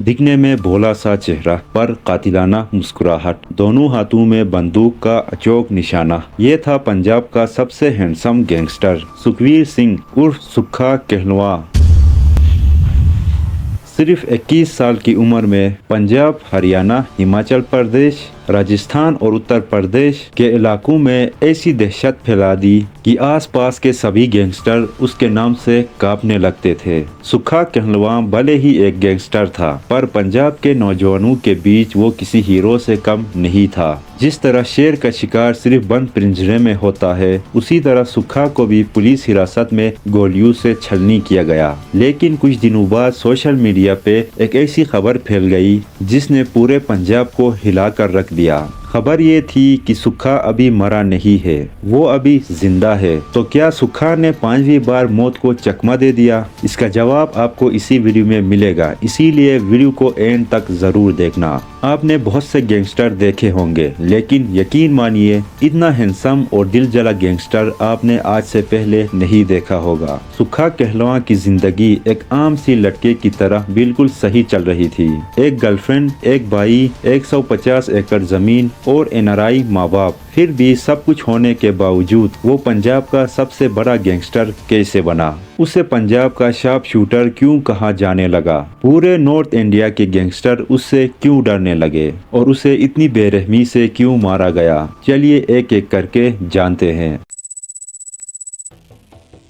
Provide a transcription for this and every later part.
दिखने में भोला सा चेहरा पर कातिलाना मुस्कुराहट, दोनों हाथों में बंदूक का अचोक निशाना। ये था पंजाब का सबसे हैंडसम गैंगस्टर सुखवीर सिंह उर्फ सुक्खा कहलवां। सिर्फ 21 साल की उम्र में पंजाब, हरियाणा, हिमाचल प्रदेश, राजस्थान और उत्तर प्रदेश के इलाकों में ऐसी दहशत फैला दी कि आसपास के सभी गैंगस्टर उसके नाम से कांपने लगते थे। सुक्खा कहलवां भले ही एक गैंगस्टर था, पर पंजाब के नौजवानों के बीच वो किसी हीरो से कम नहीं था। जिस तरह शेर का शिकार सिर्फ बंद पिंजरे में होता है, उसी तरह सुक्खा को भी पुलिस हिरासत में गोलियों से छलनी किया गया। लेकिन कुछ दिनों बाद सोशल मीडिया पे एक ऐसी खबर फैल गई जिसने पूरे पंजाब को हिलाकर रख दिया। खबर ये थी कि सुक्खा अभी मरा नहीं है, वो अभी जिंदा है। तो क्या सुक्खा ने 5वीं बार मौत को चकमा दे दिया? इसका जवाब आपको इसी वीडियो में मिलेगा, इसीलिए वीडियो को एंड तक जरूर देखना। आपने बहुत से गैंगस्टर देखे होंगे, लेकिन यकीन मानिए इतना हैंडसम और दिल जला गैंगस्टर आपने आज से पहले नहीं देखा होगा। सुक्खा कहलवां की जिंदगी एक आम सी लड़के की तरह बिल्कुल सही चल रही थी। एक गर्लफ्रेंड, एक भाई, 150 एकड़ जमीन और एनआरआई माँ बाप। फिर भी सब कुछ होने के बावजूद वो पंजाब का सबसे बड़ा गैंगस्टर कैसे बना? उसे पंजाब का शार्प शूटर क्यों कहा जाने लगा? पूरे नॉर्थ इंडिया के गैंगस्टर उससे क्यों डरने लगे और उसे इतनी बेरहमी से क्यों मारा गया? चलिए एक एक करके जानते हैं।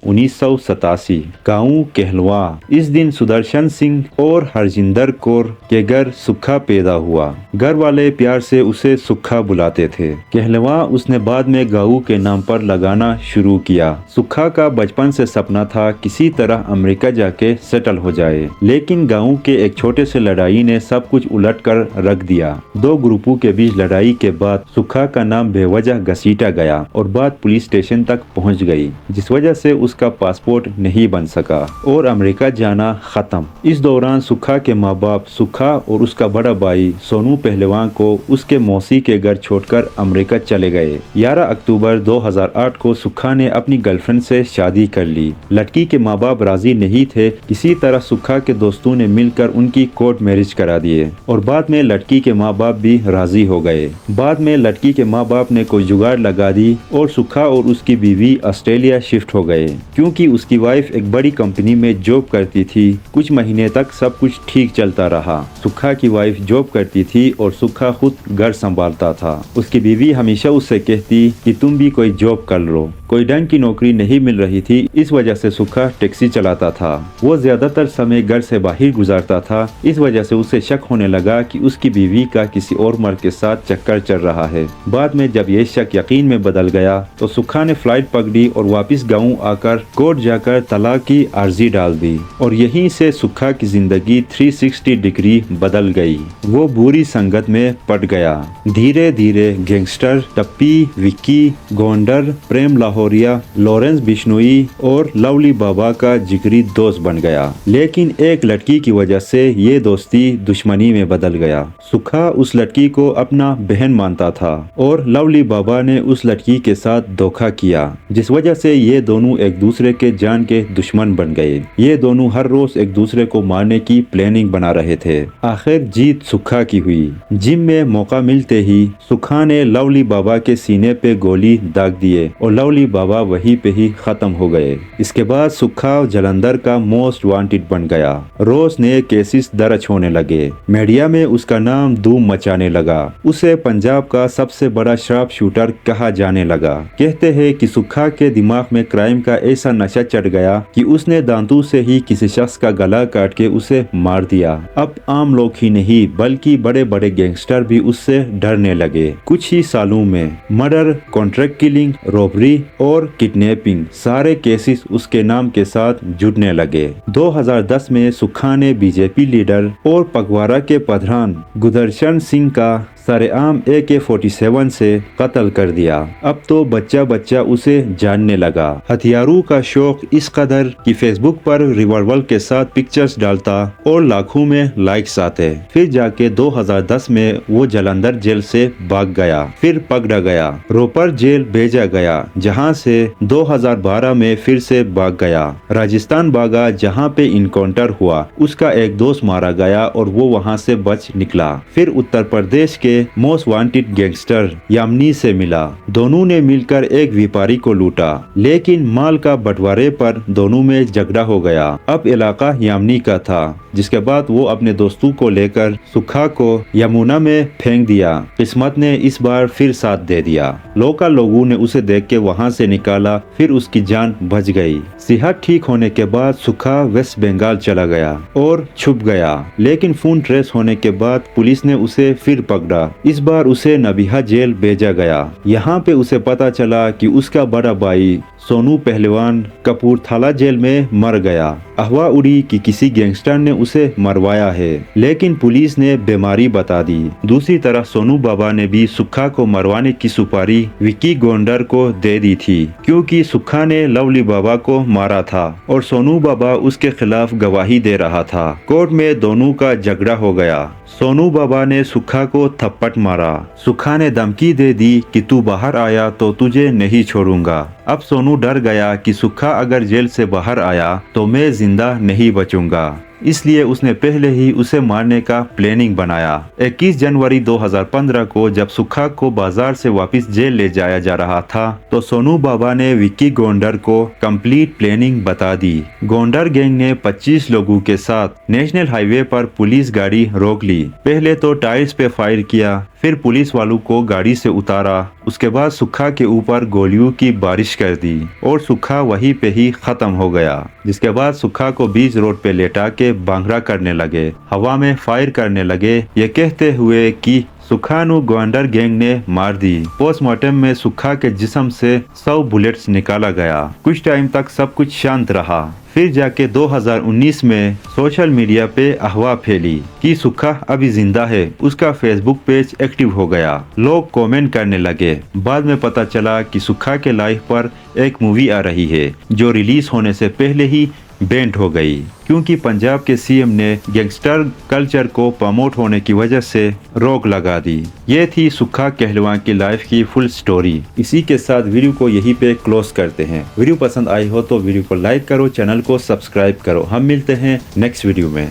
1987 गाँव कहलवां। इस दिन सुदर्शन सिंह और हरजिंदर कौर के घर सुक्खा पैदा हुआ। घर वाले प्यार से उसे सुक्खा बुलाते थे। कहलवां उसने बाद में गाँव के नाम पर लगाना शुरू किया। सुक्खा का बचपन से सपना था किसी तरह अमेरिका जाके सेटल हो जाए, लेकिन गाँव के एक छोटे से लड़ाई ने सब कुछ उलट कर रख दिया। दो ग्रुपों के बीच लड़ाई के बाद सुक्खा का नाम बेवजह घसीटा गया और बात पुलिस स्टेशन तक पहुँच गई, जिस वजह से उसका पासपोर्ट नहीं बन सका और अमेरिका जाना खत्म। इस दौरान सुक्खा के माँ बाप सुक्खा और उसका बड़ा भाई सोनू पहलवान को उसके मौसी के घर छोड़कर अमेरिका चले गए। 11 अक्टूबर 2008 को सुक्खा ने अपनी गर्लफ्रेंड से शादी कर ली। लड़की के माँ बाप राजी नहीं थे। किसी तरह सुक्खा के दोस्तों ने मिलकर उनकी कोर्ट मैरिज करा दिए और बाद में लड़की के माँ बाप भी राजी हो गए। बाद में लड़की के माँ बाप ने कोई जुगाड़ लगा दी और सुक्खा और उसकी बीवी ऑस्ट्रेलिया शिफ्ट हो गए। क्योंकि उसकी वाइफ एक बड़ी कंपनी में जॉब करती थी। कुछ महीने तक सब कुछ ठीक चलता रहा। सुक्खा की वाइफ जॉब करती थी और सुक्खा खुद घर संभालता था। उसकी बीवी हमेशा उससे कहती कि तुम भी कोई जॉब कर लो। कोई ढंग की नौकरी नहीं मिल रही थी, इस वजह से सुक्खा टैक्सी चलाता था। वो ज्यादातर समय घर से बाहर गुजारता था। इस वजह से उसे शक होने लगा कि उसकी बीवी का किसी और मर्द के साथ चक्कर चल रहा है। बाद में जब ये शक यकीन में बदल गया तो सुक्खा ने फ्लाइट पकड़ी और वापस गाँव आकर कोर्ट जाकर तलाक की अर्जी डाल दी और यहीं से सुक्खा की जिंदगी 360 डिग्री बदल गई। वो बुरी संगत में पड़ गया। धीरे धीरे गैंगस्टर टप्पी, विक्की, गोंडर, प्रेम लाहौरिया, लॉरेंस बिश्नोई और लवली बाबा का जिगरी दोस्त बन गया। लेकिन एक लड़की की वजह से ये दोस्ती दुश्मनी में बदल गया। सुक्खा उस लड़की को अपना बहन मानता था और लवली बाबा ने उस लड़की के साथ धोखा किया, जिस वजह से ये दोनों एक दूसरे के जान के दुश्मन बन गए। ये दोनों हर रोज एक दूसरे को मारने की प्लानिंग बना रहे थे। आखिर जीत सुक्खा की हुई। जिम में मौका मिलते ही सुक्खा ने लवली बाबा के सीने पे गोली दाग दिए और लवली बाबा वहीं पे ही खत्म हो गए। इसके बाद सुक्खा जलंधर का मोस्ट वांटेड बन गया। रोज नए केसेस दर्ज होने लगे। मीडिया में उसका नाम धूम मचाने लगा। उसे पंजाब का सबसे बड़ा शार्प शूटर कहा जाने लगा। कहते हैं कि सुक्खा के दिमाग में क्राइम का ऐसा नशा चढ़ गया कि उसने दांतों से ही किसी शख्स का गला काट के उसे मार दिया। अब आम लोग ही नहीं बल्कि बड़े बड़े गैंगस्टर भी उससे डरने लगे। कुछ ही सालों में मर्डर, कॉन्ट्रैक्ट किलिंग, रॉबरी और किडनैपिंग सारे केसेस उसके नाम के साथ जुड़ने लगे। 2010 में सुक्खा ने बीजेपी लीडर और पगवाड़ा के प्रधान गुदर्शन सिंह का सरेआम AK-47 से कत्ल कर दिया। अब तो बच्चा बच्चा उसे जानने लगा। हथियारों का शौक इस कदर कि फेसबुक पर रिवॉल्वर के साथ पिक्चर्स डालता और लाखों में लाइक्स आते। फिर जाके 2010 में वो जालंधर जेल से भाग गया, फिर पकड़ा गया, रोपर जेल भेजा गया, जहां से 2012 में फिर से भाग गया। राजस्थान भागा जहां पे इनकाउंटर हुआ, उसका एक दोस्त मारा गया और वो वहां से बच निकला। फिर उत्तर प्रदेश के मोस्ट वांटेड गैंगस्टर यामिनी से मिला। दोनों ने मिलकर एक व्यापारी को लूटा, लेकिन माल का बंटवारे पर दोनों में झगड़ा हो गया। अब इलाका यामिनी का था, जिसके बाद वो अपने दोस्तों को लेकर सुखा को यमुना में फेंक दिया। किस्मत ने इस बार फिर साथ दे दिया। लोकल लोगों ने उसे देख के वहाँ से निकाला, फिर उसकी जान बच गई। सेहत ठीक होने के बाद सुखा वेस्ट बंगाल चला गया और छुप गया, लेकिन फोन ट्रेस होने के बाद पुलिस ने उसे फिर पकड़ा। इस बार उसे नबिहा जेल भेजा गया। यहाँ पे उसे पता चला कि उसका बड़ा भाई सोनू पहलवान कपूरथला जेल में मर गया। अफवाह उड़ी कि किसी गैंगस्टर ने उसे मरवाया है, लेकिन पुलिस ने बीमारी बता दी। दूसरी तरफ सोनू बाबा ने भी सुखा को मरवाने की सुपारी विक्की गोंडर को दे दी थी, क्योंकि सुखा ने लवली बाबा को मारा था और सोनू बाबा उसके खिलाफ गवाही दे रहा था। कोर्ट में दोनों का झगड़ा हो गया। सोनू बाबा ने सुखा को थप्पड़ मारा। सुखा ने धमकी दे दी कि तू बाहर आया तो तुझे नहीं छोड़ूंगा। अब सोनू डर गया कि सुखा अगर जेल से बाहर आया तो मैं जिंदा नहीं बचूंगा, इसलिए उसने पहले ही उसे मारने का प्लानिंग बनाया। 21 जनवरी 2015 को जब सुखा को बाजार से वापस जेल ले जाया जा रहा था, तो सोनू बाबा ने विक्की गोंडर को कंप्लीट प्लानिंग बता दी। गोंडर गैंग ने 25 लोगों के साथ नेशनल हाईवे पर पुलिस गाड़ी रोक ली। पहले तो टायर्स पे फायर किया, फिर पुलिस वालों को गाड़ी से उतारा। उसके बाद सुखा के ऊपर गोलियों की बारिश कर दी और सुखा वहीं पे ही खत्म हो गया। जिसके बाद सुखा को बीच रोड पे लेटा के भांगड़ा करने लगे, हवा में फायर करने लगे, ये कहते हुए कि सुखा नु गोंडर गैंग ने मार दी। पोस्टमार्टम में सुखा के जिस्म से 100 बुलेट्स निकाला गया। कुछ टाइम तक सब कुछ शांत रहा। फिर जाके 2019 में सोशल मीडिया पे अफवाह फैली कि सुखा अभी जिंदा है। उसका फेसबुक पेज एक्टिव हो गया। लोग कमेंट करने लगे। बाद में पता चला कि सुखा के लाइफ पर एक मूवी आ रही है, जो रिलीज होने से पहले ही बैंड हो गई, क्योंकि पंजाब के सीएम ने गैंगस्टर कल्चर को प्रमोट होने की वजह से रोक लगा दी। ये थी सुखा कहलवां की लाइफ की फुल स्टोरी। इसी के साथ वीडियो को यहीं पे क्लोज करते हैं। वीडियो पसंद आई हो तो वीडियो को लाइक करो, चैनल को सब्सक्राइब करो। हम मिलते हैं नेक्स्ट वीडियो में।